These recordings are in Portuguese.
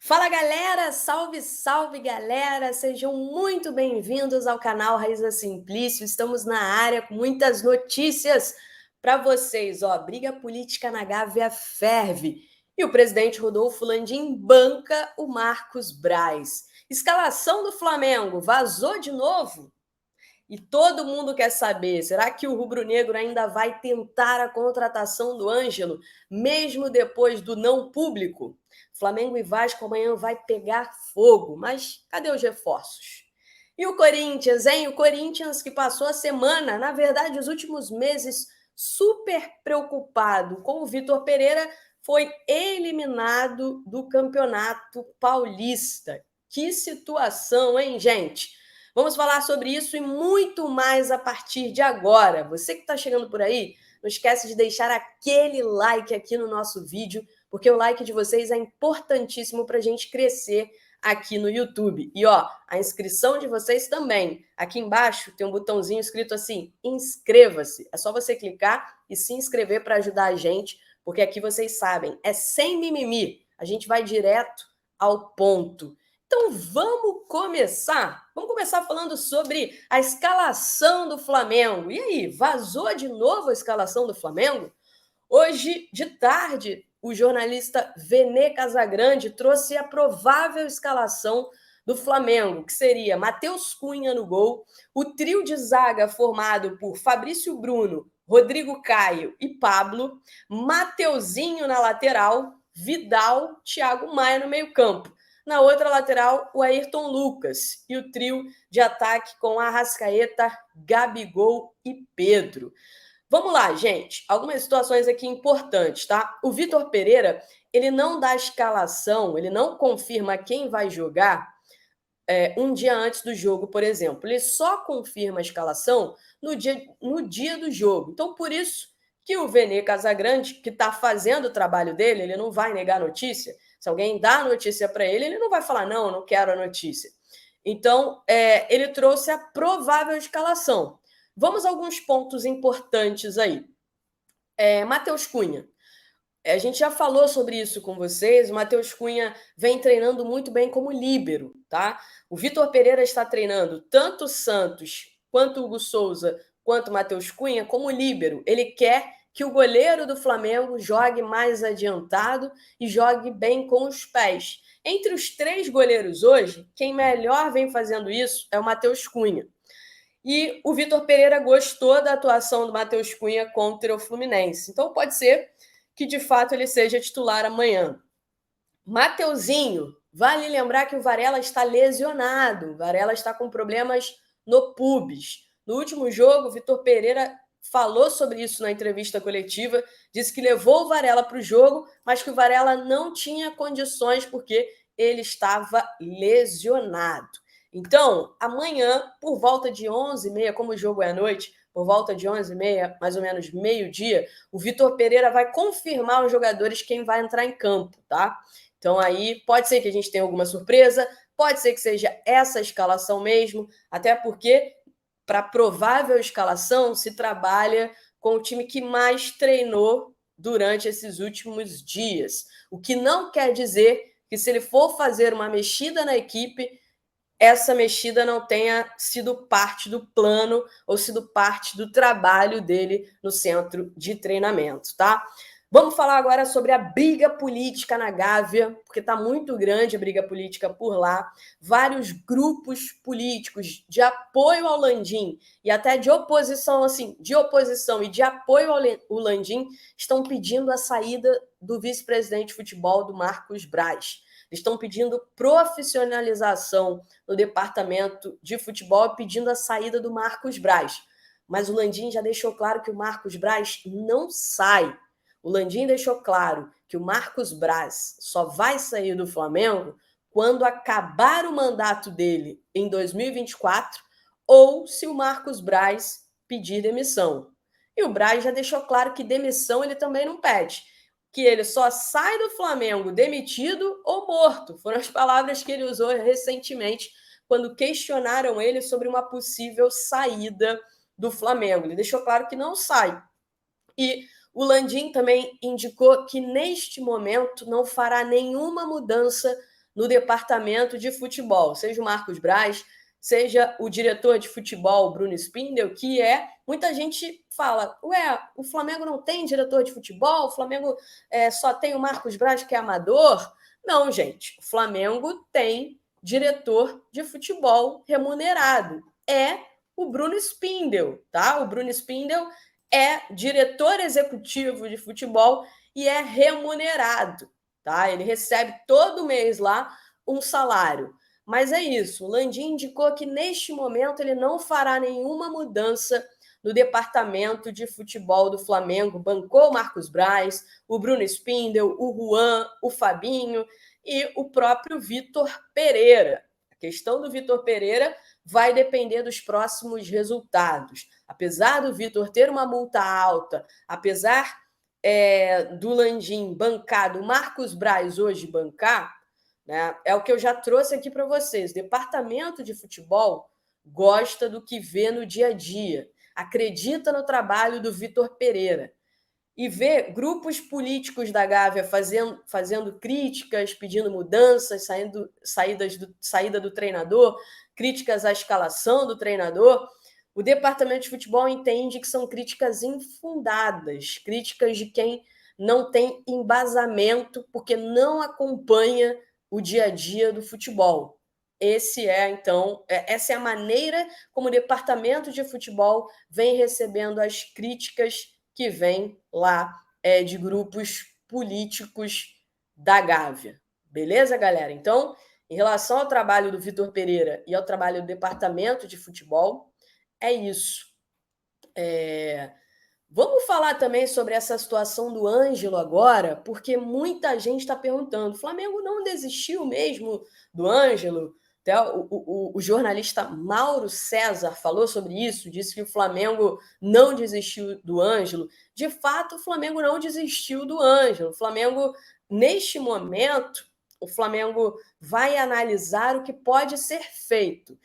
Fala galera, salve, salve galera, sejam muito bem-vindos ao canal Raiz da Simplício. Estamos na área com muitas notícias para vocês. Briga política na Gávea ferve e o presidente Rodolfo Landim banca o Marcos Braz. Escalação do Flamengo vazou de novo? E todo mundo quer saber, será que o rubro-negro ainda vai tentar a contratação do Ângelo, mesmo depois do não público? Flamengo e Vasco amanhã vai pegar fogo, mas cadê os reforços? E o Corinthians, hein? O Corinthians que passou a semana, na verdade, os últimos meses, super preocupado com o Vitor Pereira, foi eliminado do Campeonato Paulista. Que situação, hein, gente? Vamos falar sobre isso e muito mais a partir de agora. Você que está chegando por aí, não esquece de deixar aquele like aqui no nosso vídeo, porque o like de vocês é importantíssimo para a gente crescer aqui no YouTube. E a inscrição de vocês também. Aqui embaixo tem um botãozinho escrito assim, inscreva-se. É só você clicar e se inscrever para ajudar a gente, porque aqui vocês sabem, é sem mimimi. A gente vai direto ao ponto. Então vamos começar? Vamos começar falando sobre a escalação do Flamengo. E aí, vazou de novo a escalação do Flamengo? Hoje de tarde, o jornalista Vene Casagrande trouxe a provável escalação do Flamengo, que seria Matheus Cunha no gol, o trio de zaga formado por Fabrício Bruno, Rodrigo Caio e Pablo, Mateuzinho na lateral, Vidal, Thiago Maia no meio-campo. Na outra lateral, o Ayrton Lucas e o trio de ataque com Arrascaeta, Gabigol e Pedro. Vamos lá, gente. Algumas situações aqui importantes, tá? O Vitor Pereira, ele não dá escalação, ele não confirma quem vai jogar um dia antes do jogo, por exemplo. Ele só confirma a escalação no dia do jogo. Então, por isso que o Vene Casagrande, que está fazendo o trabalho dele, ele não vai negar a notícia. Se alguém dá a notícia para ele, ele não vai falar, não, eu não quero a notícia. Então, ele trouxe a provável escalação. Vamos a alguns pontos importantes aí. Matheus Cunha. A gente já falou sobre isso com vocês. O Matheus Cunha vem treinando muito bem como líbero, tá? O Vitor Pereira está treinando tanto o Santos, quanto o Hugo Souza, quanto o Matheus Cunha como líbero. Ele quer que o goleiro do Flamengo jogue mais adiantado e jogue bem com os pés. Entre os três goleiros hoje, quem melhor vem fazendo isso é o Matheus Cunha. E o Vitor Pereira gostou da atuação do Matheus Cunha contra o Fluminense. Então pode ser que de fato ele seja titular amanhã. Mateuzinho, vale lembrar que o Varela está lesionado. O Varela está com problemas no pubis. No último jogo, o Vitor Pereira falou sobre isso na entrevista coletiva, disse que levou o Varela para o jogo, mas que o Varela não tinha condições porque ele estava lesionado. Então, amanhã, por volta de 11h30, como o jogo é à noite, por volta de 11h30, mais ou menos meio-dia, o Vitor Pereira vai confirmar os jogadores quem vai entrar em campo, tá? Então aí pode ser que a gente tenha alguma surpresa, pode ser que seja essa escalação mesmo, até porque para provável escalação se trabalha com o time que mais treinou durante esses últimos dias. O que não quer dizer que se ele for fazer uma mexida na equipe, essa mexida não tenha sido parte do plano ou sido parte do trabalho dele no centro de treinamento, tá? Vamos falar agora sobre a briga política na Gávea, porque está muito grande a briga política por lá. Vários grupos políticos de apoio ao Landim e até de oposição, assim, de oposição e de apoio ao Landim estão pedindo a saída do vice-presidente de futebol, do Marcos Braz. Estão pedindo profissionalização no departamento de futebol, pedindo a saída do Marcos Braz. Mas o Landim já deixou claro que o Marcos Braz não sai. O Landim deixou claro que o Marcos Braz só vai sair do Flamengo quando acabar o mandato dele em 2024 ou se o Marcos Braz pedir demissão. E o Braz já deixou claro que demissão ele também não pede, que ele só sai do Flamengo demitido ou morto. Foram as palavras que ele usou recentemente quando questionaram ele sobre uma possível saída do Flamengo. Ele deixou claro que não sai. E o Landim também indicou que neste momento não fará nenhuma mudança no departamento de futebol, seja o Marcos Braz, seja o diretor de futebol, Bruno Spindel, que muita gente fala, o Flamengo não tem diretor de futebol, o Flamengo só tem o Marcos Braz, que é amador. Não, gente, o Flamengo tem diretor de futebol remunerado. É o Bruno Spindel, tá? O Bruno Spindel é diretor executivo de futebol e é remunerado, tá? Ele recebe todo mês lá um salário. Mas é isso, o Landim indicou que neste momento ele não fará nenhuma mudança no departamento de futebol do Flamengo. Bancou o Marcos Braz, o Bruno Spindel, o Juan, o Fabinho e o próprio Vitor Pereira. A questão do Vitor Pereira vai depender dos próximos resultados. Apesar do Vitor ter uma multa alta, apesar do Landim bancar, do Marcos Braz hoje bancar, né, é o que eu já trouxe aqui para vocês. O departamento de futebol gosta do que vê no dia a dia, acredita no trabalho do Vitor Pereira e vê grupos políticos da Gávea fazendo críticas, pedindo mudanças, saída do treinador, críticas à escalação do treinador. O departamento de futebol entende que são críticas infundadas, críticas de quem não tem embasamento, porque não acompanha o dia a dia do futebol. Essa é a maneira como o departamento de futebol vem recebendo as críticas que vêm lá de grupos políticos da Gávea. Beleza, galera? Então, em relação ao trabalho do Vitor Pereira e ao trabalho do departamento de futebol, é isso. Vamos falar também sobre essa situação do Ângelo agora, porque muita gente está perguntando, o Flamengo não desistiu mesmo do Ângelo? O jornalista Mauro César falou sobre isso, disse que o Flamengo não desistiu do Ângelo. De fato, o Flamengo não desistiu do Ângelo. O Flamengo, neste momento, o Flamengo vai analisar o que pode ser feito.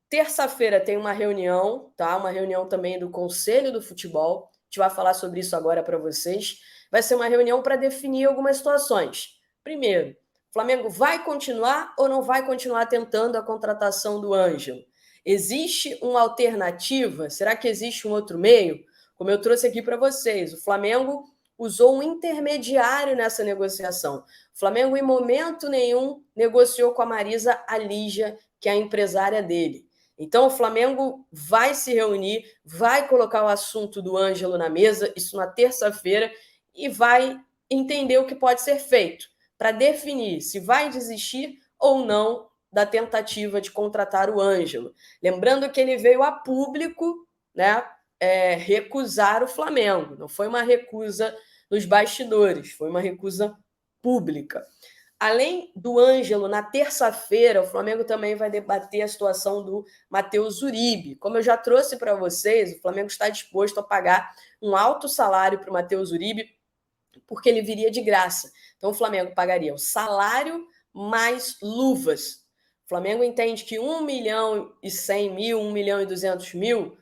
Terça-feira tem uma reunião, tá? Uma reunião também do Conselho do Futebol. A gente vai falar sobre isso agora para vocês. Vai ser uma reunião para definir algumas situações. Primeiro, o Flamengo vai continuar ou não vai continuar tentando a contratação do Ângelo? Existe uma alternativa? Será que existe um outro meio? Como eu trouxe aqui para vocês, o Flamengo usou um intermediário nessa negociação. O Flamengo, em momento nenhum, negociou com a Marisa Alija, que é a empresária dele. Então, o Flamengo vai se reunir, vai colocar o assunto do Ângelo na mesa, isso na terça-feira, e vai entender o que pode ser feito para definir se vai desistir ou não da tentativa de contratar o Ângelo. Lembrando que ele veio a público, né, recusar o Flamengo. Não foi uma recusa nos bastidores, foi uma recusa pública. Além do Ângelo, na terça-feira, o Flamengo também vai debater a situação do Matheus Uribe. Como eu já trouxe para vocês, o Flamengo está disposto a pagar um alto salário para o Matheus Uribe, porque ele viria de graça. Então, o Flamengo pagaria o salário mais luvas. O Flamengo entende que 1.100.000, 1.200.000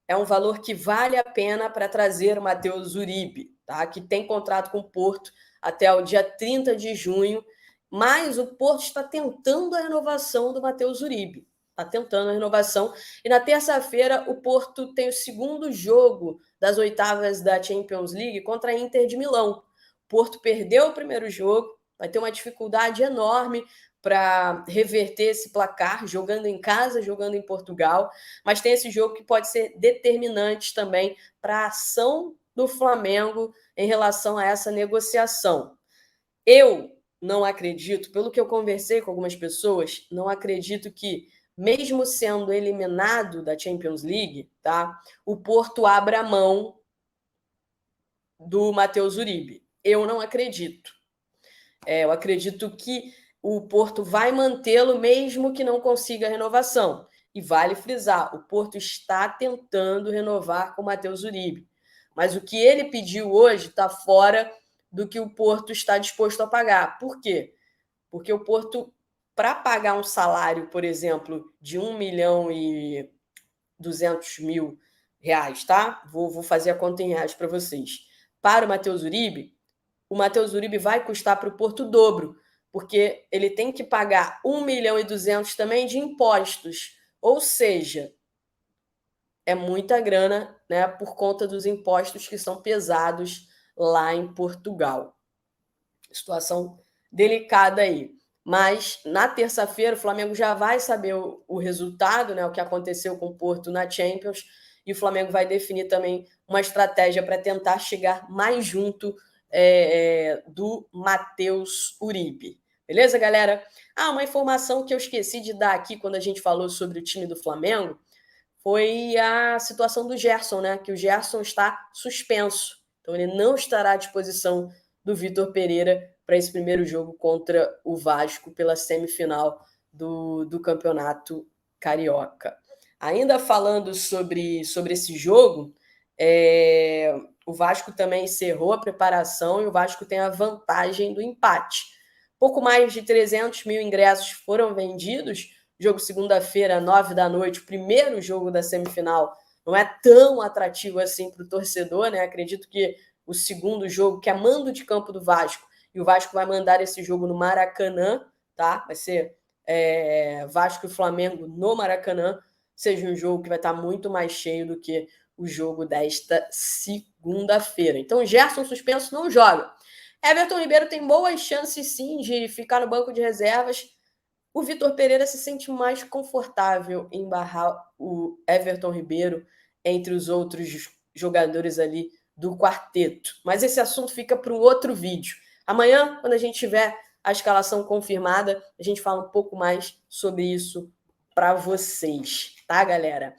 é um valor que vale a pena para trazer o Matheus Uribe, tá? Que tem contrato com o Porto até o dia 30 de junho, mas o Porto está tentando a renovação do Matheus Uribe. Está tentando a renovação. E na terça-feira, o Porto tem o segundo jogo das oitavas da Champions League contra a Inter de Milão. O Porto perdeu o primeiro jogo, vai ter uma dificuldade enorme para reverter esse placar, jogando em casa, jogando em Portugal, mas tem esse jogo que pode ser determinante também para a ação do Flamengo em relação a essa negociação. Eu não acredito, pelo que eu conversei com algumas pessoas, não acredito que, mesmo sendo eliminado da Champions League, tá, o Porto abra mão do Matheus Uribe. Eu não acredito. Eu acredito que o Porto vai mantê-lo mesmo que não consiga a renovação. E vale frisar, o Porto está tentando renovar com o Matheus Uribe. Mas o que ele pediu hoje está fora do que o Porto está disposto a pagar. Por quê? Porque o Porto, para pagar um salário, por exemplo, de 1.200.000 reais, tá? Vou fazer a conta em reais para vocês. Para o Matheus Uribe vai custar para o Porto o dobro, porque ele tem que pagar 1.200.000 também de impostos, ou seja, é muita grana, né, por conta dos impostos que são pesados lá em Portugal. Situação delicada aí. Mas na terça-feira o Flamengo já vai saber o resultado, né, o que aconteceu com o Porto na Champions, e o Flamengo vai definir também uma estratégia para tentar chegar mais junto do Matheus Uribe. Beleza, galera? Uma informação que eu esqueci de dar aqui quando a gente falou sobre o time do Flamengo foi a situação do Gerson, né? Que o Gerson está suspenso. Então ele não estará à disposição do Vitor Pereira para esse primeiro jogo contra o Vasco pela semifinal do Campeonato Carioca. Ainda falando sobre esse jogo, o Vasco também encerrou a preparação e o Vasco tem a vantagem do empate. Pouco mais de 300 mil ingressos foram vendidos. Jogo segunda-feira, 9 da noite, o primeiro jogo da semifinal, não é tão atrativo assim para o torcedor, né? Acredito que o segundo jogo, que é mando de campo do Vasco, e o Vasco vai mandar esse jogo no Maracanã, tá? Vai ser Vasco e Flamengo no Maracanã, seja um jogo que vai estar muito mais cheio do que o jogo desta segunda-feira. Então, Gerson suspenso não joga. Everton Ribeiro tem boas chances, sim, de ficar no banco de reservas. O Vitor Pereira se sente mais confortável em barrar o Everton Ribeiro entre os outros jogadores ali do quarteto. Mas esse assunto fica para um outro vídeo. Amanhã, quando a gente tiver a escalação confirmada, a gente fala um pouco mais sobre isso para vocês, tá, galera?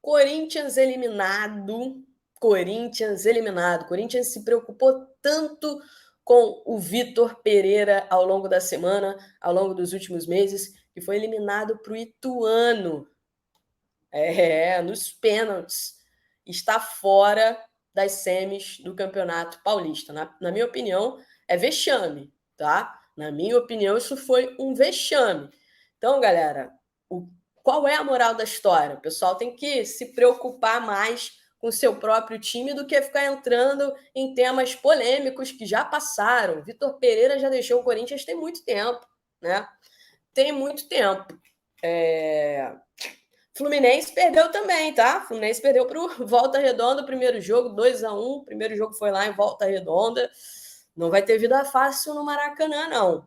Corinthians eliminado. Corinthians se preocupou tanto com o Vitor Pereira ao longo da semana, ao longo dos últimos meses, que foi eliminado para o Ituano. Nos pênaltis. Está fora das semis do Campeonato Paulista. Na minha opinião, é vexame, tá? Na minha opinião, isso foi um vexame. Então, galera, qual é a moral da história? O pessoal tem que se preocupar mais com o seu próprio time do que ficar entrando em temas polêmicos que já passaram. Vitor Pereira já deixou o Corinthians tem muito tempo, né? Tem muito tempo. Fluminense perdeu também, tá? Fluminense perdeu para o Volta Redonda o primeiro jogo, 2-1. O primeiro jogo foi lá em Volta Redonda. Não vai ter vida fácil no Maracanã, não.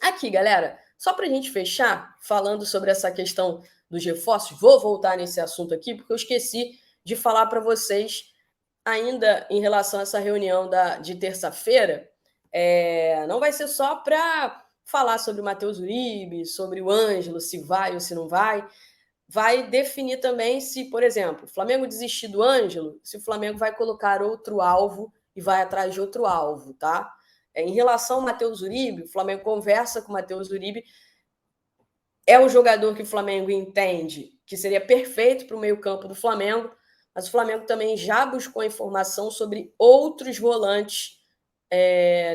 Aqui, galera, só para a gente fechar, falando sobre essa questão dos reforços, vou voltar nesse assunto aqui, porque eu esqueci de falar para vocês, ainda em relação a essa reunião de terça-feira, não vai ser só para falar sobre o Matheus Uribe, sobre o Ângelo, se vai ou se não vai. Vai definir também se, por exemplo, o Flamengo desistir do Ângelo, se o Flamengo vai colocar outro alvo e vai atrás de outro alvo, tá? Em relação ao Matheus Uribe, o Flamengo conversa com o Matheus Uribe, é um jogador que o Flamengo entende que seria perfeito para o meio-campo do Flamengo, mas o Flamengo também já buscou informação sobre outros volantes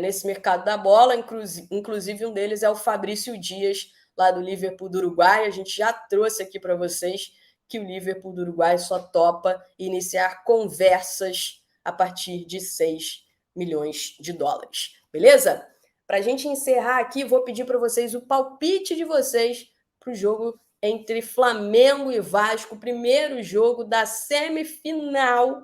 nesse mercado da bola, inclusive um deles é o Fabrício Dias, lá do Liverpool do Uruguai. A gente já trouxe aqui para vocês que o Liverpool do Uruguai só topa iniciar conversas a partir de 6 milhões de dólares. Beleza? Para a gente encerrar aqui, vou pedir para vocês o palpite de vocês para o jogo entre Flamengo e Vasco, o primeiro jogo da semifinal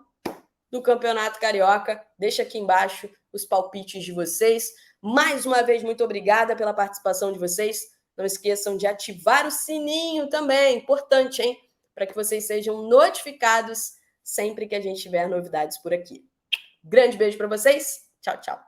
do Campeonato Carioca. Deixa aqui embaixo os palpites de vocês. Mais uma vez, muito obrigada pela participação de vocês. Não esqueçam de ativar o sininho também, importante, hein? Para que vocês sejam notificados sempre que a gente tiver novidades por aqui. Grande beijo para vocês. Tchau, tchau.